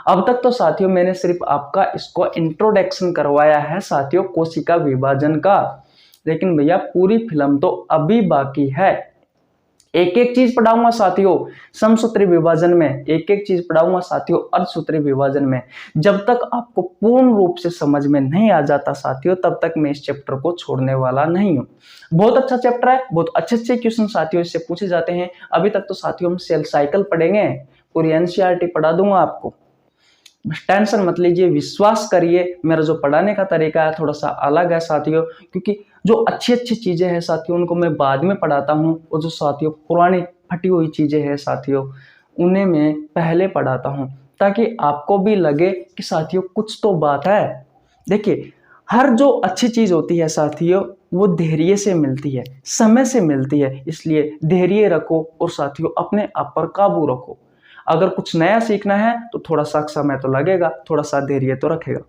Speaker 1: अब तक तो साथियों मैंने सिर्फ आपका इसको इंट्रोडक्शन करवाया है साथियों कोशिका विभाजन का, लेकिन भैया पूरी फिल्म तो अभी बाकी है। एक एक चीज पढ़ाऊंगा साथियों समसूत्री विभाजन में, एक एक चीज पढ़ाऊंगा साथियों अर्धसूत्री विभाजन में। जब तक आपको पूर्ण रूप से समझ में नहीं आ जाता साथियों तब तक मैं इस चैप्टर को छोड़ने वाला नहीं हूं। बहुत अच्छा चैप्टर है, बहुत अच्छे अच्छे क्वेश्चन साथियों इससे पूछे जाते हैं। अभी तक तो साथियों हम सेल साइकिल पढ़ेंगे, पूरी एनसीईआरटी पढ़ा दूंगा आपको, टेंशन मत लीजिए, विश्वास करिए। मेरा जो पढ़ाने का तरीका है थोड़ा सा अलग है साथियों, क्योंकि जो अच्छी अच्छी चीजें हैं साथियों उनको मैं बाद में पढ़ाता हूं, और जो साथियों पुरानी फटी हुई चीजें हैं साथियों उन्हें मैं पहले पढ़ाता हूं, ताकि आपको भी लगे कि साथियों कुछ तो बात है। देखिए, हर जो अच्छी चीज होती है साथियों वो धैर्य से मिलती है, समय से मिलती है। इसलिए धैर्य रखो और साथियों अपने आप पर काबू रखो। अगर कुछ नया सीखना है तो थोड़ा सा समय तो लगेगा, थोड़ा सा धैर्य तो रखेगा।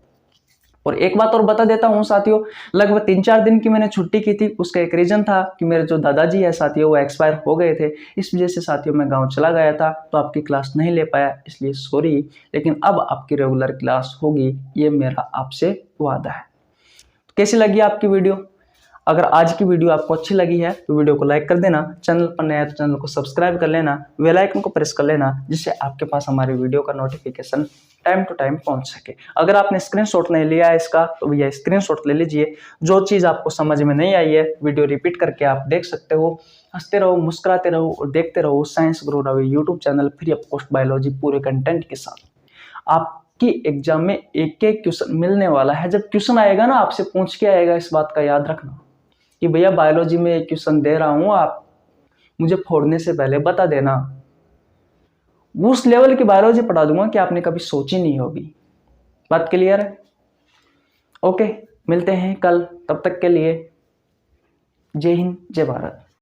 Speaker 1: और एक बात और बता देता हूं साथियों, लगभग 3-4 दिन की मैंने छुट्टी की थी। उसका एक रीजन था कि मेरे जो दादाजी है साथियों वो एक्सपायर हो गए थे। इस वजह से साथियों मैं गांव चला गया था तो आपकी क्लास नहीं ले पाया, इसलिए सॉरी। लेकिन अब आपकी रेगुलर क्लास होगी, ये मेरा आपसे वादा है। कैसी लगी आपकी वीडियो? अगर आज की वीडियो आपको अच्छी लगी है तो वीडियो को लाइक कर देना, चैनल पर नया है तो चैनल को सब्सक्राइब कर लेना, बेल आइकन को प्रेस कर लेना, जिससे आपके पास हमारी वीडियो का नोटिफिकेशन टाइम टू टाइम पहुंच सके। अगर आपने स्क्रीनशॉट नहीं लिया है इसका तो भैया स्क्रीनशॉट ले लीजिए। जो चीज़ आपको समझ में नहीं आई है वीडियो रिपीट करके आप देख सकते हो। हंसते रहो, मुस्कुराते रहो और देखते रहो science guru Ravi YouTube channel, free of cost biology पूरे कंटेंट के साथ। आपकी एग्जाम में एक एक क्वेश्चन मिलने वाला है। जब क्वेश्चन आएगा ना आपसे पूछ के आएगा, इस बात का याद रखना कि भैया बायोलॉजी में एक क्वेश्चन दे रहा हूं, आप मुझे फोड़ने से पहले बता देना। उस लेवल की बायोलॉजी पढ़ा दूंगा कि आपने कभी सोची नहीं होगी। बात क्लियर है? ओके, मिलते हैं कल, तब तक के लिए जय हिंद, जय भारत।